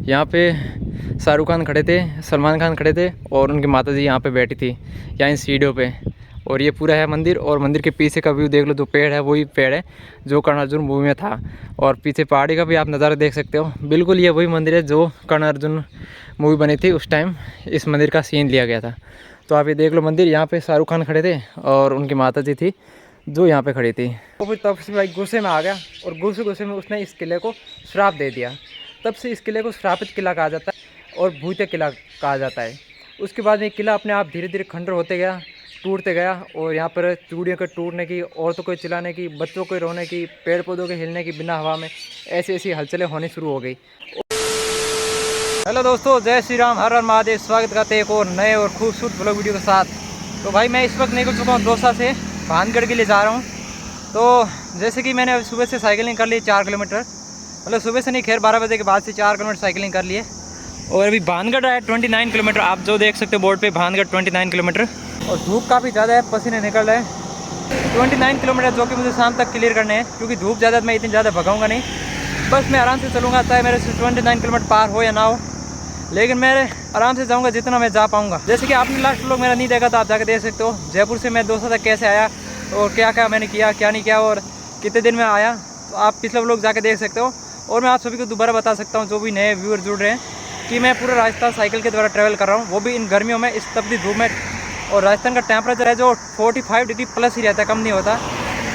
यहाँ पे शाहरुख खान खड़े थे, सलमान खान खड़े थे और उनकी माता जी यहाँ पे बैठी थी यहाँ इन सीढ़ियों पे। और ये पूरा है मंदिर, और मंदिर के पीछे का व्यू देख लो, जो पेड़ है वही पेड़ है जो कर्ण अर्जुन मूवी में था। और पीछे पहाड़ी का भी आप नज़ारा देख सकते हो। बिल्कुल ये वही मंदिर है जो कर्ण अर्जुन मूवी बनी थी, उस टाइम इस मंदिर का सीन लिया गया था। तो आप ये देख लो मंदिर, यहाँ पे शाहरुख खान खड़े थे और उनकी माता जी थी जो यहाँ पे खड़ी थी। तो फिर तब से भाई गुस्से में आ गया और गुस्से में उसने इस किले को श्राप दे दिया। तब से इस किले को श्रापित किला कहा जाता है और भूतिया किला कहा जाता है। उसके बाद ये किला अपने आप धीरे धीरे खंडर होते गया, टूटते गया। और यहाँ पर चूड़ियों के टूटने की, औरतों को चिल्लाने की, बच्चों को रोने की, पेड़ पौधों के हिलने की बिना हवा में, ऐसी ऐसी हलचलें होनी शुरू हो गई। हेलो दोस्तों, जय श्री राम, हर हर महादेव। स्वागत करते हैं एक और नए और खूबसूरत ब्लॉग वीडियो के साथ। तो भाई मैं इस वक्त निकल चुका हूँ दौसा से भानगढ़ के लिए जा रहा हूँ। तो जैसे कि मैंने अभी सुबह से साइकिलिंग कर ली 4 किलोमीटर, मतलब सुबह से नहीं, खैर 12 बजे के बाद से 4 किलोमीटर साइकिलिंग कर लिए। और अभी भानगढ़ आया 29 किलोमीटर, आप जो देख सकते हो बोर्ड पे, भानगढ़ 29 किलोमीटर। और धूप काफ़ी ज़्यादा है, पसीने निकल रहे हैं। 29 किलोमीटर जो कि मुझे शाम तक क्लियर करने हैं, क्योंकि धूप ज़्यादा, मैं इतनी ज़्यादा भगाऊंगा नहीं, बस मैं आराम से चलूँगा, चाहे मेरे से 29 किलोमीटर पार हो या ना हो, लेकिन मैं आराम से जाऊँगा जितना मैं जा पाऊँगा। जैसे कि आपने लास्ट लोग मेरा नहीं देखा तो आप जाके देख सकते हो, जयपुर से मैं दौसा तक कैसे आया और क्या क्या मैंने किया, क्या नहीं किया और कितने दिन में आया, तो आप पिछले लोग जाके देख सकते हो। और मैं आप सभी को दोबारा बता सकता हूँ, जो भी नए व्यूअर जुड़ रहे हैं, कि मैं पूरा राजस्थान साइकिल के द्वारा ट्रैवल कर रहा हूँ, वो भी इन गर्मियों में, इस तपती धूप में। और राजस्थान का टेम्परेचर है जो 45 डिग्री प्लस ही रहता है, कम नहीं होता।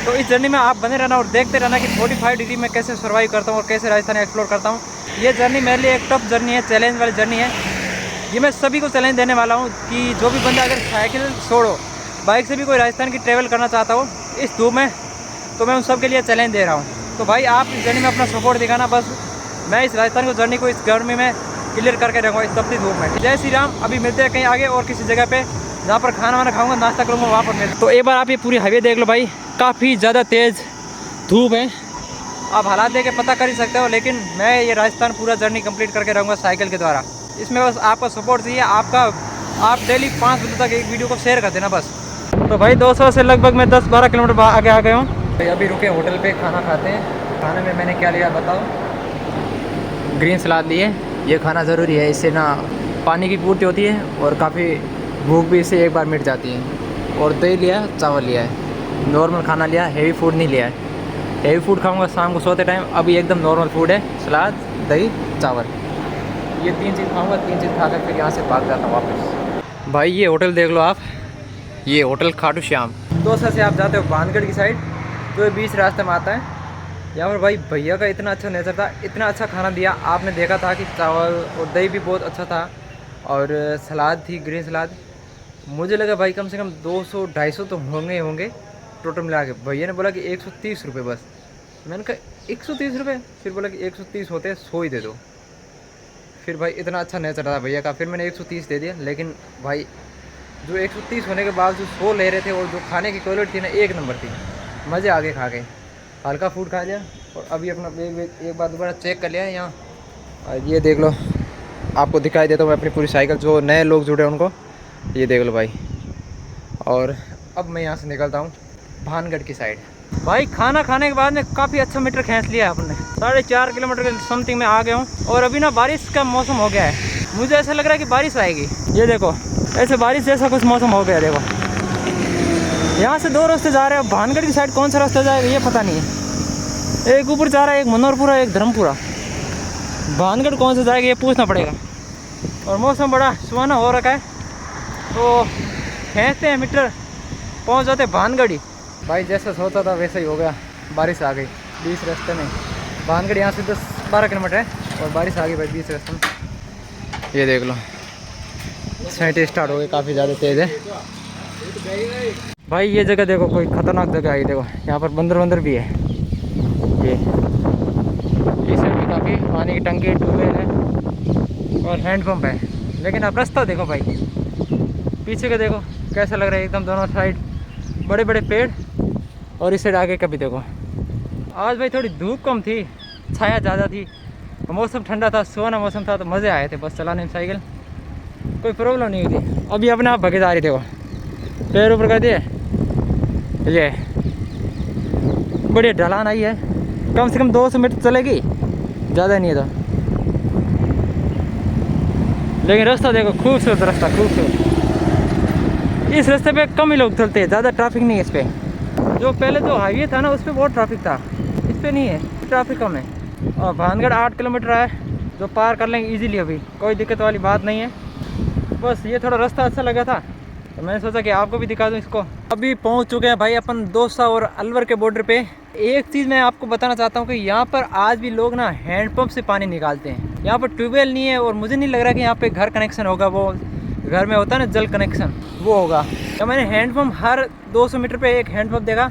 तो इस जर्नी में आप बने रहना और देखते रहना कि 45 डिग्री में कैसे सर्वाइव करता हूँ और कैसे राजस्थान एक्सप्लोर करता हूँ। ये जर्नी मेरे लिए एक टफ जर्नी है, चैलेंज वाली जर्नी है। ये मैं सभी को चैलेंज देने वाला हूँ कि जो भी बंदा अगर साइकिल छोड़ो, बाइक से भी कोई राजस्थान की ट्रैवल करना चाहता हो इस धूप में, तो मैं उन सब के लिए चैलेंज दे रहा हूँ। तो भाई आप इस जर्नी में अपना सपोर्ट दिखाना, बस मैं इस राजस्थान को जर्नी को इस गर्मी में क्लियर करके रहूँगा, इस तपती धूप में। जय श्री राम। अभी मिलते हैं कहीं आगे और किसी जगह पे जहाँ पर खाना वाना खाऊंगा, नाश्ता करूँगा, वहाँ पर मिलते। तो एक बार आप ये पूरी हाईवे देख लो भाई, काफ़ी ज़्यादा तेज़ धूप है, आप हालात देख के पता कर ही सकते हो। लेकिन मैं ये राजस्थान पूरा जर्नी कंप्लीट करके रहूँगा साइकिल के द्वारा। इसमें बस आपका सपोर्ट चाहिए, आप डेली 5 बजे तक एक वीडियो को शेयर कर देना बस। तो भाई 200 से लगभग मैं 10-12 किलोमीटर आगे आ गया हूँ। भाई अभी रुके होटल पे, खाना खाते हैं। खाने में मैंने क्या लिया बताओ? ग्रीन सलाद लिए, ये खाना ज़रूरी है, इससे ना पानी की पूर्ति होती है और काफ़ी भूख भी इससे एक बार मिट जाती है। और दही लिया, चावल लिया है, नॉर्मल खाना लिया, हेवी फूड नहीं लिया है। हेवी फूड खाऊंगा शाम को सोते टाइम, अभी एकदम नॉर्मल फूड है, सलाद, दही, चावल, ये 3 चीज़ खाऊंगा। 3 चीज़ खाकर फिर यहाँ से भाग जाता हूँ वापस। भाई ये होटल देख लो आप, ये होटल खाटू श्याम। दौसा से आप जाते हो भानगढ़ की साइड, तो ये बीच रास्ते में आता है। यहाँ पर भाई भैया का इतना अच्छा नेचर था, इतना अच्छा खाना दिया। आपने देखा था कि चावल और दही भी बहुत अच्छा था और सलाद थी, ग्रीन सलाद। मुझे लगा भाई कम से कम 200-250 तो होंगे टोटल मिला के। भैया ने बोला कि 130 रुपये बस। मैंने कहा 130 रुपये? फिर बोला कि 130 होते हैं, 100 ही दे दो। फिर भाई इतना अच्छा नेचर था भैया का, फिर मैंने 130 दे दिया। लेकिन भाई जो 130 होने के बाद जो 100 ले रहे थे और जो खाने की क्वालिटी थी ना, एक नंबर थी। मज़े आगे खा के, हल्का फूड खा लिया और अभी अपना बैग एक बार दोबारा चेक कर लिया है यहाँ। और ये देख लो, आपको दिखाई देता हूँ मैं अपनी पूरी साइकिल, जो नए लोग जुड़े हैं उनको, ये देख लो भाई। और अब मैं यहाँ से निकलता हूँ भानगढ़ की साइड। भाई खाना खाने के बाद में काफ़ी अच्छा मीटर खींच लिया आपने, 4.5 किलोमीटर के समथिंग में आ गया हूँ। और अभी ना बारिश का मौसम हो गया है, मुझे ऐसा लग रहा है कि बारिश आएगी। ये देखो ऐसे बारिश जैसा कुछ मौसम हो गया। देखो यहाँ से 2 रास्ते जा रहे हैं, भानगढ़ की साइड कौन सा रास्ता जाएगा ये पता नहीं है। एक ऊपर जा रहा है, एक मनोहरपुरा, एक धर्मपुरा। भानगढ़ कौन सा जाएगा ये पूछना पड़ेगा। और मौसम बड़ा सुहाना हो रखा है, तो खींचते हैं मीटर, पहुँच जाते भानगढ़ ही। भाई जैसा सोचा था वैसा ही हो गया, बारिश आ गई बीच रास्ते में। भानगढ़ यहाँ से 10-12 किलोमीटर है और बारिश आ गई भाई बीच रास्ते में। ये देख लो छींटे स्टार्ट हो गए, काफ़ी ज़्यादा तेज़ है भाई। ये जगह देखो, कोई ख़तरनाक जगह आई। देखो यहाँ पर बंदर भी है। ये साइड भी काफ़ी पानी की टंकी, ट्यूबवेल है और हैंडपम्प है। लेकिन अब रास्ता देखो भाई, पीछे का देखो कैसा लग रहा है, एकदम दोनों साइड बड़े बड़े पेड़। और इस साइड आगे का भी देखो। आज भाई थोड़ी धूप कम थी, छाया ज़्यादा थी, मौसम ठंडा था, सुहाना मौसम था, तो मज़े आए थे बस चलाने में साइकिल, कोई प्रॉब्लम नहीं हुई थी। अभी अपने आप भगे जा रही। देखो पैर ऊपर कर दिए, ये बड़ी ढलान आई है, कम से कम 200 मीटर चलेगी, ज़्यादा नहीं है। तो लेकिन रास्ता देखो, खूबसूरत रास्ता, खूबसूरत। इस रास्ते पे कम ही लोग चलते हैं, ज़्यादा ट्रैफिक नहीं है इस पर। जो पहले जो हाईवे था ना, उस पर बहुत ट्रैफिक था, इस पर नहीं है, ट्रैफिक कम है। और भानगढ़ 8 किलोमीटर है, जो पार कर लेंगे इजीली, अभी कोई दिक्कत वाली बात नहीं है। बस ये थोड़ा रास्ता अच्छा लगा था तो मैंने सोचा कि आपको भी दिखा दूँ इसको। अभी पहुंच चुके हैं भाई अपन दौसा और अलवर के बॉर्डर पे। एक चीज़ मैं आपको बताना चाहता हूँ कि यहाँ पर आज भी लोग ना हैंडपम्प से पानी निकालते हैं। यहाँ पर ट्यूबवेल नहीं है और मुझे नहीं लग रहा कि यहाँ पे घर कनेक्शन होगा, वो घर में होता है ना जल कनेक्शन, वो होगा। तो मैंने हैंडपम्प हर 200 मीटर पे एक हैंडपम्प देखा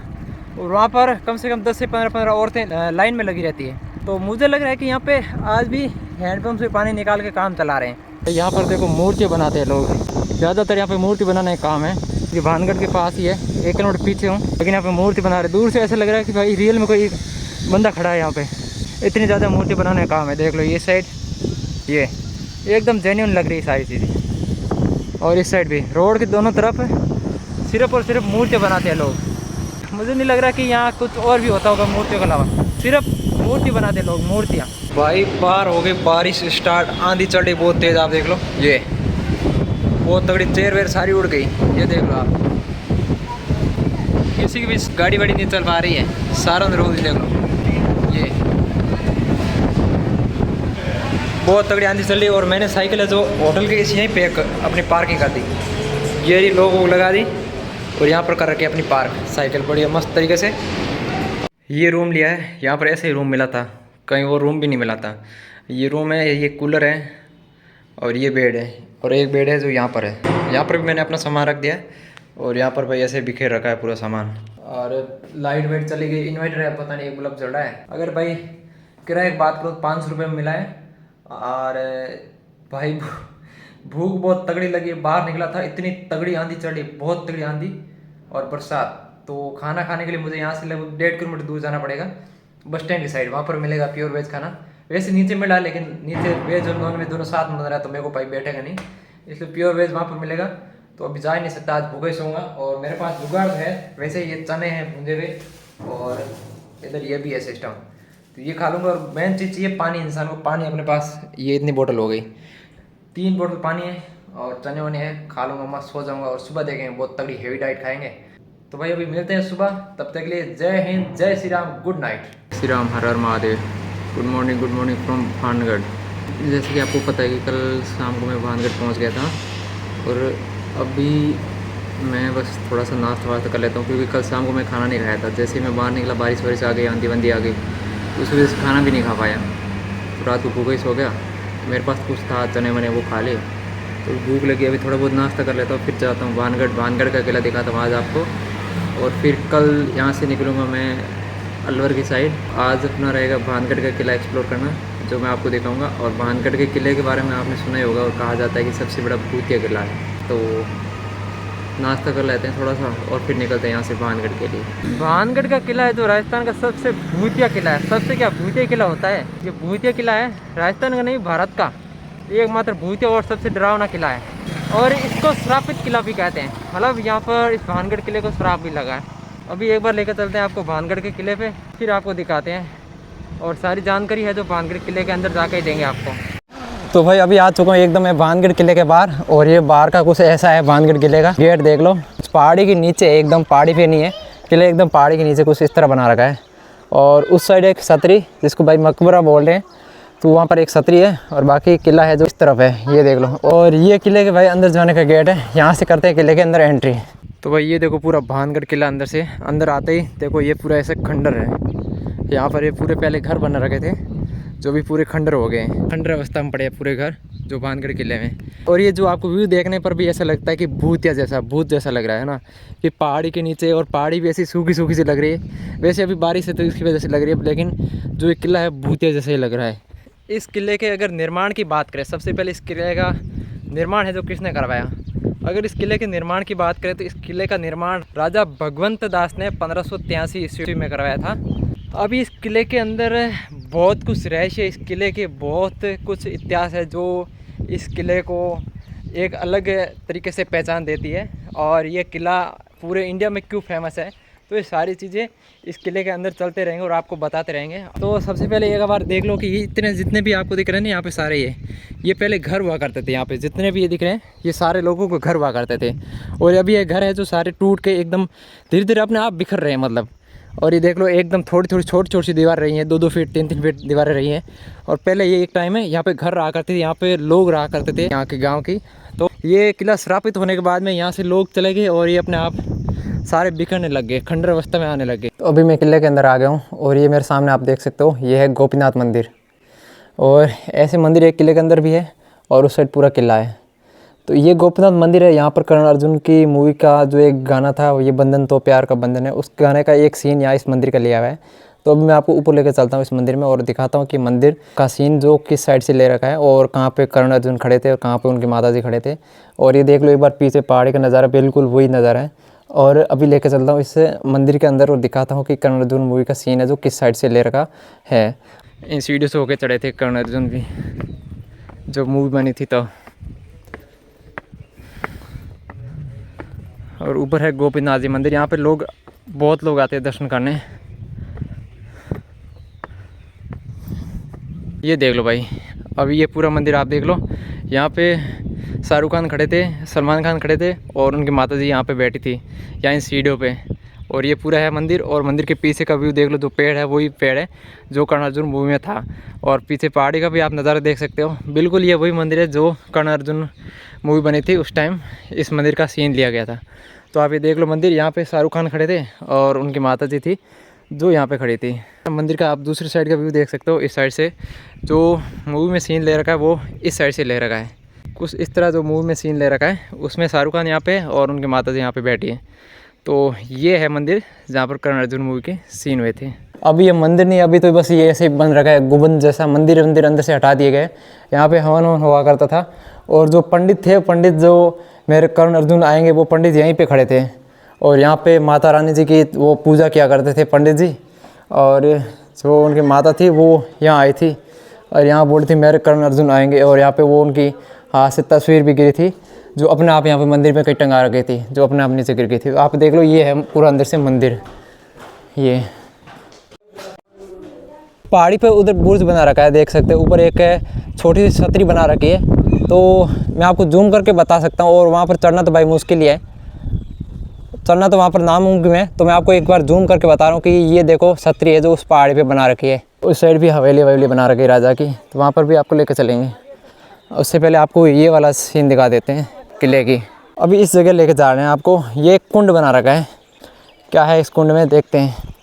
और वहाँ पर कम से कम 10 से 15 औरतें लाइन में लगी रहती है। तो मुझे लग रहा है कि यहाँ पे आज भी हैंडपम्प से पानी निकाल के काम चला रहे हैं। तो यहाँ पर देखो मूर्तियाँ बनाते हैं लोग, ज़्यादातर यहाँ पे मूर्ति बनाने का काम है। ये भानगढ़ के पास ही है, 1 किलोमीटर पीछे हूँ, लेकिन यहाँ पे मूर्ति बना रहे। दूर से ऐसा लग रहा है कि भाई रियल में कोई बंदा खड़ा है यहाँ पे, इतनी ज़्यादा मूर्ति बनाने का काम है। देख लो ये साइड, ये एकदम जेन्युइन लग रही है सारी चीज़ें। और इस साइड भी रोड के दोनों तरफ सिर्फ और सिर्फ मूर्तियाँ बनाते हैं लोग। मुझे नहीं लग रहा कि यहाँ कुछ और भी होता होगा मूर्तियों के अलावा, सिर्फ मूर्ति बनाते लोग, मूर्तियाँ। भाई बाहर हो गई बारिश स्टार्ट, आंधी चल रही बहुत तेज़, आप देख लो, ये बहुत तगड़ी, चेयर वेयर सारी उड़ गई। ये देख लो आप, किसी की भी गाड़ी वाड़ी नहीं चल पा रही है, सारा रोड देख लो, ये बहुत तगड़ी आंधी चल रही है। और मैंने साइकिल है जो होटल के इसी यहीं पे अपनी पार्किंग कर दी, ये लोगों को लगा दी और यहाँ पर कर रखी अपनी पार्क साइकिल बढ़िया मस्त तरीके से। ये रूम लिया है, यहाँ पर ऐसे ही रूम मिला था, कहीं और रूम भी नहीं मिला था। ये रूम है, ये कूलर है और ये बेड है, और एक बेड है जो यहाँ पर है। यहाँ पर भी मैंने अपना सामान रख दिया है और यहाँ पर भाई ऐसे बिखेर रखा है पूरा सामान। और लाइट वाइट चली गई, इन्वर्टर है, पता नहीं एक बल्ब जल रहा है। अगर भाई किराए की बात करो तो 500 रुपये में मिला है। और भाई भूख बहुत तगड़ी लगी, बाहर निकला था, इतनी तगड़ी आंधी चढ़ी, बहुत तगड़ी आंधी और बरसात। तो खाना खाने के लिए मुझे यहाँ से लगभग 1.5 किलोमीटर दूर जाना पड़ेगा, बस स्टैंड की साइड, वहाँ पर मिलेगा प्योर वेज खाना। वैसे नीचे मिला, लेकिन नीचे वेज और नॉन वेज दोनों साथ में बन रहा है तो मेरे को भाई बैठेगा नहीं, इसलिए प्योर वेज वहाँ पर मिलेगा। तो अभी जा ही नहीं सकता, आज भूखा ही सोऊंगा। और मेरे पास जुगाड़ है, वैसे ये चने हैं भूंजे हुए और इधर ये भी है सिस्टम, तो ये खा लूँगा। और मेन चीज़ चाहिए पानी, इंसान को पानी अपने पास, ये इतनी बोतल हो गई, 3 बोतल पानी है और चने वने हैं, खा लूँगा, मस्त सो जाऊँगा। और सुबह देखेंगे, बहुत तगड़ी हेवी डाइट खाएंगे। तो भाई अभी मिलते हैं सुबह, तब तक के लिए जय हिंद, जय Shri Ram, good night. Shri Ram, her her Mahadev. Good morning from Bhangarh. जैसे कि आपको पता है कि कल शाम को मैं भानगढ़ पहुंच गया था और अभी मैं बस थोड़ा सा नाश्ता वास्ता कर लेता हूँ, क्योंकि कल शाम को मैं खाना नहीं खाया था। जैसे ही मैं बाहर निकला बारिश वारिश आ गई, आंधी बंदी आ गई, तो उस वजह से खाना भी नहीं खा पाया, तो रात को भूखा ही सो गया। मेरे पास कुछ था चने वने, वो खा लिए, तो भूख लगी, अभी थोड़ा बहुत नाश्ता कर लेता हूँ, फिर जाता हूँ भानगढ़ का किला दिखाता हूँ आज आपको। और फिर कल यहाँ से निकलूँगा मैं अलवर की साइड। आज अपना रहेगा भानगढ़ का किला एक्सप्लोर करना, जो मैं आपको दिखाऊंगा। और भानगढ़ के किले के बारे में आपने सुना ही होगा, और कहा जाता है कि सबसे बड़ा भूतिया किला है। तो नाश्ता कर लेते हैं थोड़ा सा और फिर निकलते हैं यहाँ से भानगढ़ के लिए। भानगढ़ का किला है जो राजस्थान का सबसे भूतिया किला है। सबसे क्या भूतिया किला होता है, ये भूतिया किला है राजस्थान का नहीं, भारत का एकमात्र भूतिया और सबसे डरावना किला है। और इसको श्रापित किला भी कहते हैं, मतलब यहाँ पर इस भानगढ़ किले को श्राप भी लगा है। अभी एक बार लेकर चलते हैं आपको भानगढ़ के किले पे, फिर आपको दिखाते हैं। और सारी जानकारी है जो भानगढ़ किले के अंदर जाके ही देंगे आपको। तो भाई अभी आ चुका हूँ एकदम मैं भानगढ़ किले के बाहर, और ये बाहर का कुछ ऐसा है भानगढ़ किले का गेट, देख लो। पहाड़ी के नीचे, एकदम पहाड़ी पे नहीं है किले, एकदम पहाड़ी के नीचे कुछ इस तरह बना रखा है। और उस साइड एक छतरी, जिसको भाई मकबरा बोल रहे हैं, तो वहाँ पर एक छतरी है, और बाकी किला है जो इस तरफ है, ये देख लो। और ये किले के भाई अंदर जाने का गेट है, यहाँ से करते हैं किले के अंदर एंट्री। तो भाई ये देखो पूरा भानगढ़ किला अंदर से, अंदर आते ही देखो ये पूरा ऐसे खंडर है। यहाँ पर ये पूरे पहले घर बना रखे थे, जो भी पूरे खंडर हो गए हैं, खंडर अवस्था में पड़े हैं पूरे घर जो भानगढ़ किले में। और ये जो आपको व्यू देखने पर भी ऐसा लगता है कि भूत जैसा लग रहा है ना, कि पहाड़ी के नीचे, और पहाड़ी भी ऐसी सूखी सूखी सी लग रही है। वैसे अभी बारिश है तो इसकी वजह से लग रही है, लेकिन जो ये किला है भूतिया जैसा ही लग रहा है। इस किले के अगर निर्माण की बात करें, सबसे पहले इस किले का निर्माण है जो किसने करवाया। अगर इस किले के निर्माण की बात करें तो इस किले का निर्माण राजा भगवंत दास ने 1583 ईस्वी में करवाया था। अभी इस किले के अंदर बहुत कुछ रहस्य है, इस किले के बहुत कुछ इतिहास है जो इस किले को एक अलग तरीके से पहचान देती है। और ये किला पूरे इंडिया में क्यों फेमस है, तो ये सारी चीज़ें इस किले के अंदर चलते रहेंगे और आपको बताते रहेंगे। तो सबसे पहले एक बार देख लो कि ये इतने जितने भी आपको दिख रहे हैं ना यहाँ पे सारे ये पहले घर हुआ करते थे। यहाँ पे जितने भी ये दिख रहे हैं ये सारे लोगों को घर हुआ करते थे। और अभी ये घर है जो सारे टूट के एकदम धीरे धीरे अपने आप बिखर रहे हैं मतलब। और ये देख लो एकदम थोड़ी थोड़ी छोटी छोटी सी दीवार रही हैं, 2-2 फीट 3-3 फीट दीवारें रही हैं। और पहले ये एक टाइम है यहाँ पे घर रहा करते थे, यहाँ पे लोग रहा करते थे यहाँ के गाँव की। तो ये किला श्रापित होने के बाद में यहाँ से लोग चले गए और ये अपने आप सारे बिखरने लग गए, खंडर अवस्था में आने लग गए। तो अभी मैं किले के अंदर आ गया हूँ और ये मेरे सामने आप देख सकते हो, ये है गोपीनाथ मंदिर। और ऐसे मंदिर एक किले के अंदर भी है और उस साइड पूरा किला है। तो ये गोपीनाथ मंदिर है। यहाँ पर कर्ण अर्जुन की मूवी का जो एक गाना था, ये बंधन तो प्यार का बंधन है, उस गाने का एक सीन यहाँ इस मंदिर का लिया हुआ है। तो अभी मैं आपको ऊपर लेकर चलता हूँ इस मंदिर में और दिखाता हूँ कि मंदिर का सीन जो किस साइड से ले रखा है और कहाँ पे कर्ण अर्जुन खड़े थे और कहाँ पे उनकी माता जी खड़े थे। और ये देख लो एक बार पीछे पहाड़ी का नज़ारा, बिल्कुल वही नज़ारा है। और अभी लेकर चलता हूँ इस मंदिर के अंदर और दिखाता हूँ कि कर्ण अर्जुन मूवी का सीन है जो किस साइड से ले रखा है। इन सीढ़ियों से होके चढ़े थे कर्ण अर्जुन भी, जो मूवी बनी थी तो। और ऊपर है गोपीनाथ जी मंदिर। यहाँ पे लोग बहुत लोग आते हैं दर्शन करने। ये देख लो भाई, अभी ये पूरा मंदिर आप देख लो। यहाँ पे शाहरुख खान खड़े थे, सलमान खान खड़े थे और उनकी माता जी यहाँ पे बैठी थी यहाँ इन सीढ़ियों पे। और ये पूरा है मंदिर। और मंदिर के पीछे का व्यू देख लो, जो पेड़ है वही पेड़ है जो कर्ण अर्जुन मूवी में था। और पीछे पहाड़ी का भी आप नज़ारा देख सकते हो। बिल्कुल ये वही मंदिर है जो कर्ण अर्जुन मूवी बनी थी, उस टाइम इस मंदिर का सीन लिया गया था। तो आप ये देख लो मंदिर, यहाँ पे शाहरुख खान खड़े थे और उनकी माता जी थी जो यहाँ पे खड़ी थी। मंदिर का आप दूसरी साइड का व्यू देख सकते हो। इस साइड से जो मूवी में सीन ले रखा है वो इस साइड से ले रखा है। कुछ इस तरह जो मूवी में सीन ले रखा है उसमें शाहरुख खान यहाँ पे और उनकी माता जी यहाँ पे बैठी है। तो ये है मंदिर जहाँ पर कर्ण अर्जुन मूवी के सीन हुए थे। अभी ये मंदिर नहीं, अभी तो बस ये ऐसे बन रखा है गुंबद जैसा। मंदिर अंदर से हटा दिए गए। यहाँ पे हवन हुआ करता था और जो पंडित थे, पंडित जो मेरे कर्ण अर्जुन आएंगे वो पंडित यहीं पे खड़े थे। और यहाँ पे माता रानी जी की वो पूजा किया करते थे पंडित जी। और जो उनकी माता थी वो यहाँ आई थी और यहाँ बोली थी मेरे कर्ण अर्जुन आएंगे। और यहाँ पे वो उनकी हाथ से तस्वीर भी गिरी थी जो अपने आप यहाँ पे मंदिर में कहीं टंगा रखी थी, जो अपने आप नीचे गिर गई थी। आप देख लो, ये है पूरा अंदर से मंदिर। ये पहाड़ी पे उधर बुर्ज बना रखा है, देख सकते हो। ऊपर एक छोटी सी छतरी बना रखी है, तो मैं आपको जूम करके बता सकता हूँ। और वहाँ पर चढ़ना तो भाई मुश्किल ही है, चढ़ना तो वहाँ पर नामुमकिन है। तो मैं आपको एक बार जूम करके बता रहा हूँ कि ये देखो छतरी है जो उस पहाड़ी पे बना रखी है। उस साइड भी हवेली बना रखी है राजा की, तो वहाँ पर भी आपको लेकर चलेंगे। उससे पहले आपको ये वाला सीन दिखा देते हैं किले की। अभी इस जगह लेके जा रहे हैं आपको। ये एक कुंड बना रखा है, क्या है इस कुंड में देखते हैं।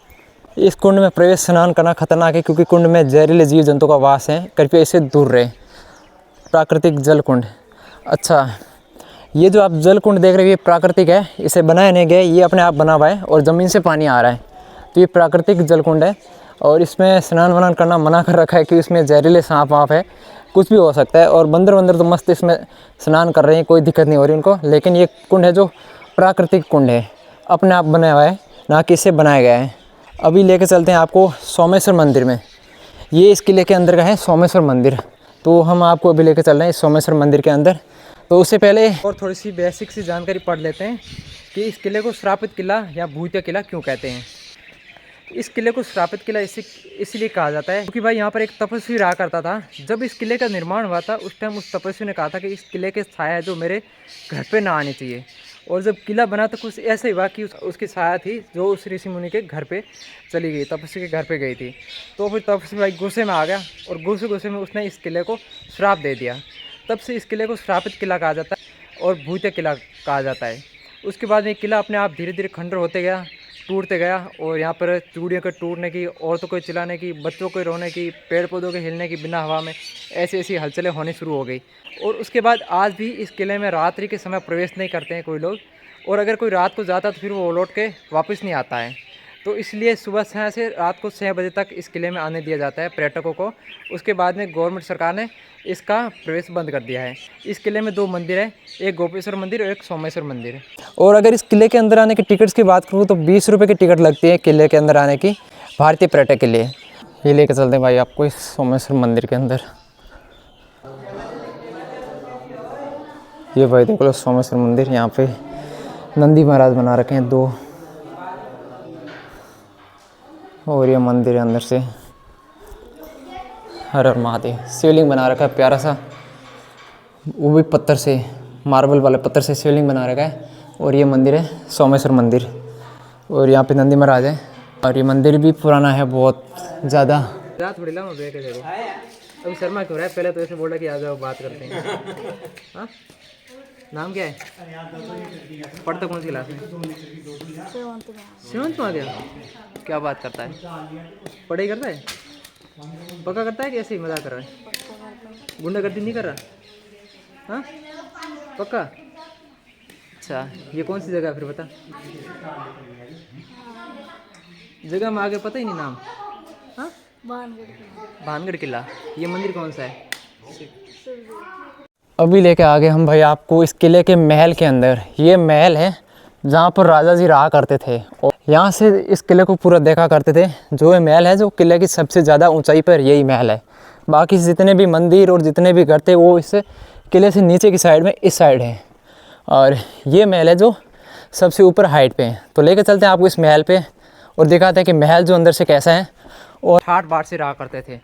इस कुंड में प्रवेश स्नान करना खतरनाक है क्योंकि कुंड में जहरीले जीव जंतु का वास है, कृपया इससे दूर रहे। प्राकृतिक जल कुंड। अच्छा, ये जो आप जल कुंड देख रहे हो ये प्राकृतिक है, इसे बनाया नहीं गया, ये अपने आप बना हुआ है और ज़मीन से पानी आ रहा है। तो ये प्राकृतिक जल कुंड है और इसमें स्नान वनान करना मना कर रखा है कि इसमें जहरीले सांप वाप है, कुछ भी हो सकता है। और बंदर तो मस्त इसमें स्नान कर रहे हैं, कोई दिक्कत नहीं हो रही उनको। लेकिन ये कुंड है जो प्राकृतिक कुंड है, अपने आप बनाया हुआ है, ना कि इसे बनाया गया है। अभी लेके चलते हैं आपको सोमेश्वर मंदिर में। ये इस किले के अंदर का है सोमेश्वर मंदिर। तो हम आपको अभी लेके चल रहे हैं इस सोमेश्वर मंदिर के अंदर। तो उससे पहले और थोड़ी सी बेसिक सी जानकारी पढ़ लेते हैं कि इस किले को श्रापित किला या भूतिया किला क्यों कहते हैं। इस किले को श्रापित किला इसीलिए कहा जाता है क्योंकि भाई यहाँ पर एक तपस्वी रहा करता था। जब इस किले का निर्माण हुआ था उस टाइम उस तपस्वी ने कहा था कि इस किले के छाया जो मेरे घर पे ना आनी चाहिए। और जब किला बना तो कुछ ऐसे हुआ कि उसकी छाया थी जो उस ऋषि मुनि के घर पे चली गई, तपस्वी के घर पे गई थी। तो फिर तपस्वी भाई गुस्से में आ गया और गुस्से में उसने इस किले को श्राप दे दिया। तब से इस किले को श्रापित किला कहा जाता है और भूतिया किला कहा जाता है। उसके बाद में किला अपने आप धीरे धीरे खंडर होते गया, टूटते गया। और यहाँ पर चूड़ियों के टूटने की, औरतों को चिल्लाने की, बच्चों को रोने की, पेड़ पौधों के हिलने की बिना हवा में ऐसी हलचलें होनी शुरू हो गई। और उसके बाद आज भी इस किले में रात्रि के समय प्रवेश नहीं करते हैं कोई लोग। और अगर कोई रात को जाता तो फिर वो लौट के वापस नहीं आता है। तो इसलिए सुबह 6 से रात को 6 बजे तक इस किले में आने दिया जाता है पर्यटकों को। उसके बाद में गवर्नमेंट सरकार ने इसका प्रवेश बंद कर दिया है। इस किले में 2 मंदिर है, एक गोपेश्वर मंदिर और एक सोमेश्वर मंदिर। और अगर इस किले के अंदर आने की टिकट्स की बात करूँ तो 20 रुपये की टिकट लगती है किले के अंदर आने की, भारतीय पर्यटक के लिए। ये लेकर चलते हैं भाई आपको इस सोमेश्वर मंदिर के अंदर। ये भाई देख लो सोमेश्वर मंदिर, यहाँ पे नंदी महाराज बना रखे हैं 2। और ये मंदिर है अंदर से। हर हर महादेव। शिवलिंग बना रखा है प्यारा सा, वो भी पत्थर से, मार्बल वाले पत्थर से शिवलिंग बना रखा है। और ये मंदिर है सोमेश्वर मंदिर, और यहाँ पे नंदी महाराज है। और ये मंदिर भी पुराना है बहुत ज़्यादा। थोड़ी ला मैं बैठ देखो अभी शर्मा क्यों रहा है, पहले तो ऐसे बोला कि आ जाओ बात करते हैं। हाँ नाम क्या है? पढ़ता कौन सी क्लास में? सेवंथ में आ गया। क्या बात करता है, पढ़ाई करता है, पक्का करता है कि ऐसे ही मजाक कर रहा है? गुंडागर्दी नहीं कर रहा? हाँ पक्का? अच्छा ये कौन सी जगह है फिर बता? जगह में आगे पता ही नहीं नाम। हाँ भानगढ़ किला। ये मंदिर कौन सा है? अभी लेके आ गए हम भाई आपको इस किले के महल के अंदर। ये महल है जहाँ पर राजा जी रहा करते थे, और यहाँ से इस किले को पूरा देखा करते थे। जो ये महल है, जो किले की सबसे ज़्यादा ऊंचाई पर यही महल है। बाकी जितने भी मंदिर और जितने भी घर थे वो इस किले से नीचे की साइड में इस साइड है, और ये महल है जो सबसे ऊपर हाइट पे है। तो लेके चलते हैं आपको इस महल पे और दिखाते हैं कि महल जो अंदर से कैसा है। और 8 बार से रहा करते थे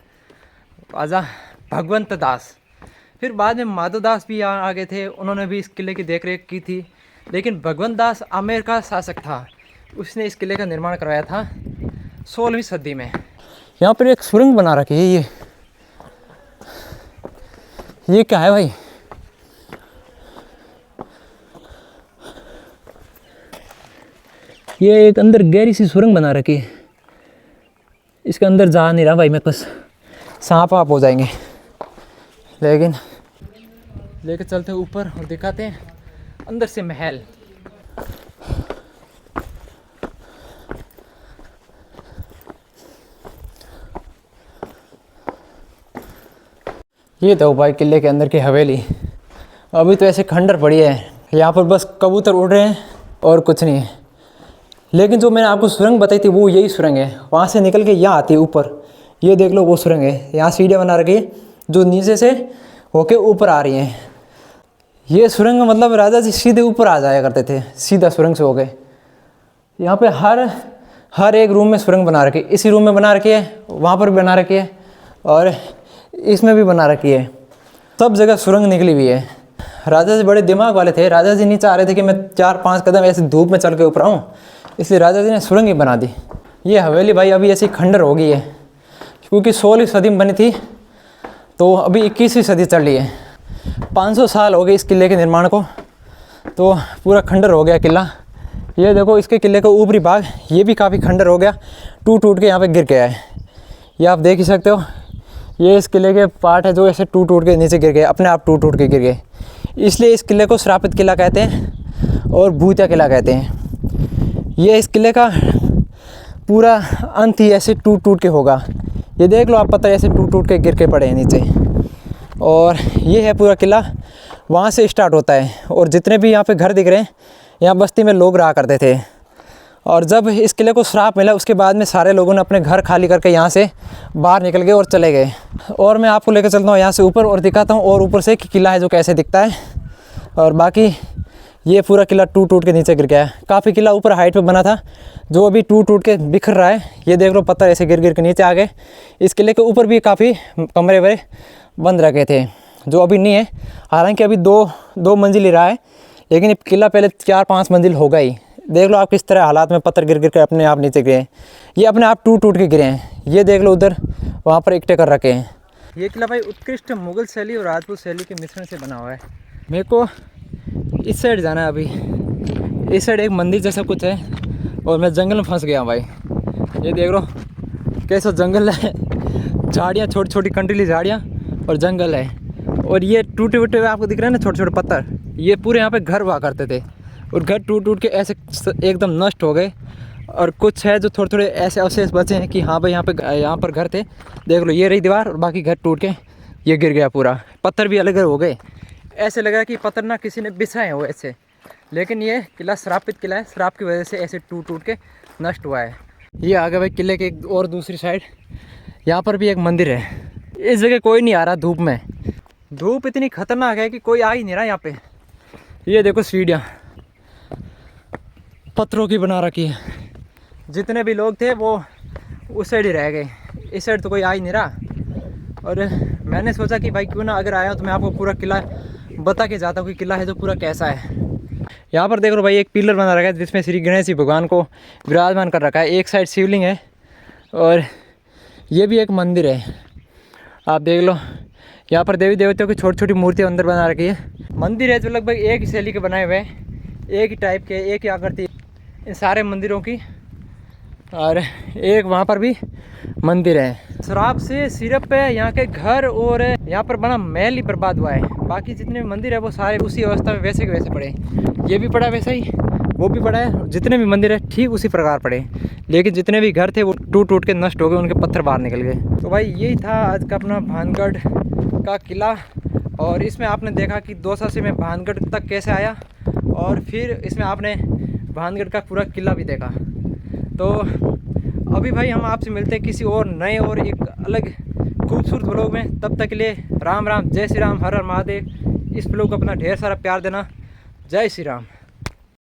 राजा भगवंत दास। फिर बाद में माधव दास भी यहाँ आ गए थे, उन्होंने भी इस किले की देखरेख की थी। लेकिन भगवंत दास आमेर का शासक था, उसने इस किले का निर्माण करवाया था 16वीं सदी में। यहाँ पर एक सुरंग बना रखी है। ये क्या है भाई? ये एक अंदर गहरी सी सुरंग बना रखी है। इसके अंदर जा नहीं रहा भाई मैं, कुछ सांप आप हो जाएंगे। लेकिन लेके चलते हैं ऊपर और दिखाते हैं अंदर से महल। ये तो भाई किले के अंदर की हवेली। अभी तो ऐसे खंडर पड़ी है, यहाँ पर बस कबूतर उड़ रहे हैं और कुछ नहीं है। लेकिन जो मैंने आपको सुरंग बताई थी वो यही सुरंग है। वहाँ से निकल के यहाँ आती है ऊपर। ये देख लो वो सुरंग है। यहाँ सीढ़ियाँ बना रखी है जो नीचे से होके ऊपर आ रही हैं। ये सुरंग मतलब राजा जी सीधे ऊपर आ जाया करते थे, सीधा सुरंग से हो गए। यहाँ पे हर एक रूम में सुरंग बना रखी है। इसी रूम में बना रखी है, वहाँ पर भी बना रखी है, और इसमें भी बना रखी है। सब जगह सुरंग निकली हुई है। राजा जी बड़े दिमाग वाले थे। राजा जी नहीं चाह रहे थे कि मैं 4-5 कदम ऐसे धूप में चल के ऊपर आऊँ, इसलिए राजा जी ने सुरंग ही बना दी। ये हवेली भाई अभी ऐसी खंडर हो गई है, क्योंकि 16वीं सदी में बनी थी, तो अभी 21वीं सदी चल रही है। 500 साल हो गए इस किले के निर्माण को, तो पूरा खंडर हो गया किला। ये देखो इसके किले का ऊपरी भाग, ये भी काफ़ी खंडर हो गया, टूट के यहाँ पे गिर गया है। ये आप देख ही सकते हो। ये इस किले के पार्ट है जो ऐसे टूट के नीचे गिर गए, अपने आप टूट के गिर गए। इसलिए इस किले को श्रापित किला कहते हैं और भूतिया किला कहते हैं। ये इस किले का पूरा अंत ही ऐसे टूट के होगा। ये देख लो आप, पता है ऐसे टूट के गिर के पड़े हैं नीचे। और ये है पूरा किला, वहाँ से स्टार्ट होता है। और जितने भी यहाँ पे घर दिख रहे हैं, यहाँ बस्ती में लोग रहा करते थे। और जब इस किले को श्राप मिला, उसके बाद में सारे लोगों ने अपने घर खाली करके यहाँ से बाहर निकल गए और चले गए। और मैं आपको लेकर चलता हूँ यहाँ से ऊपर और दिखाता हूँ और ऊपर से कि किला है जो कैसे दिखता है। और बाकी ये पूरा किला टूट के नीचे गिर गया है। काफ़ी किला ऊपर हाइट पे बना था, जो अभी टूट के बिखर रहा है। ये देख लो पत्थर ऐसे गिर के नीचे आ गए। इस किले के ऊपर भी काफ़ी कमरे वमरे बंद रखे थे, जो अभी नहीं है। हालांकि अभी दो मंजिल ही रहा है, लेकिन ये किला पहले 4-5 मंजिल होगा ही। देख लो आप किस तरह हालात में पत्थर गिर के अपने आप नीचे गिरे हैं। ये अपने आप टूट के गिरे हैं। ये देख लो उधर, वहाँ पर इकट्ठे कर रखे हैं। ये किला भाई उत्कृष्ट मुगल शैली और राजपूत शैली के मिश्रण से बना हुआ है। मेरे को इस साइड जाना है। अभी इस साइड एक मंदिर जैसा कुछ है, और मैं जंगल में फंस गया भाई। ये देख लो कैसा जंगल है, झाड़ियाँ, छोटी छोटी कंटीली झाड़ियाँ और जंगल है। और ये टूटे हुए आपको दिख रहे हैं ना छोटे छोटे पत्थर, ये पूरे यहाँ पे घर हुआ करते थे। और घर टूट के ऐसे एकदम नष्ट हो गए। और कुछ है जो थोड़े ऐसे अवशेष बचे हैं कि हाँ भाई यहाँ पर घर थे। देख लो ये रही दीवार, और बाकी घर टूट के ये गिर गया पूरा। पत्थर भी अलग हो गए। ऐसे लग रहा है कि पत्थर ना किसी ने बिछाए हो ऐसे। लेकिन ये किला श्रापित किला है, श्राप की वजह से ऐसे टूट के नष्ट हुआ है। ये आगे भाई किले के एक और दूसरी साइड, यहाँ पर भी एक मंदिर है। इस जगह कोई नहीं आ रहा धूप में। धूप इतनी खतरनाक है कि कोई आ ही नहीं रहा यहाँ पे। ये देखो सीढ़ियाँ पत्थरों की बना रखी है। जितने भी लोग थे वो उस साइड ही रह गए, इस साइड तो कोई आ ही नहीं रहा। और मैंने सोचा कि भाई क्यों ना अगर आया तो मैं आपको पूरा किला बता के जाता हूँ कि किला है जो पूरा कैसा है। यहाँ पर देख लो भाई, एक पिलर बना रखा है जिसमें श्री गणेश जी भगवान को विराजमान कर रखा है। एक साइड शिवलिंग है और ये भी एक मंदिर है, आप देख लो। यहाँ पर देवी देवताओं की छोटी छोटी मूर्तियाँ अंदर बना रखी है। मंदिर है जो लगभग एक ही शैली के बनाए हुए हैं, एक ही टाइप के, एक ही आकृति इन सारे मंदिरों की। और एक वहाँ पर भी मंदिर है। शराब से सिर्फ यहाँ के घर और यहाँ पर बना महल ही बर्बाद हुआ है, बाकी जितने भी मंदिर है वो सारे उसी अवस्था में वैसे के वैसे पड़े। ये भी पड़ा वैसा ही, वो भी पड़ा है, जितने भी मंदिर है ठीक उसी प्रकार पड़े। लेकिन जितने भी घर थे वो टूट टूट के नष्ट हो गए, उनके पत्थर बाहर निकल गए। तो भाई यही था आज का अपना भानगढ़ का किला। और इसमें आपने देखा कि दौसा से मैं भानगढ़ तक कैसे आया, और फिर इसमें आपने भानगढ़ का पूरा किला भी देखा। तो अभी भाई हम आपसे मिलते हैं किसी और नए और एक अलग खूबसूरत व्लॉग में। तब तक के लिए राम राम, जय श्री राम, हर हर महादेव। इस व्लॉग को अपना ढेर सारा प्यार देना। जय श्री राम।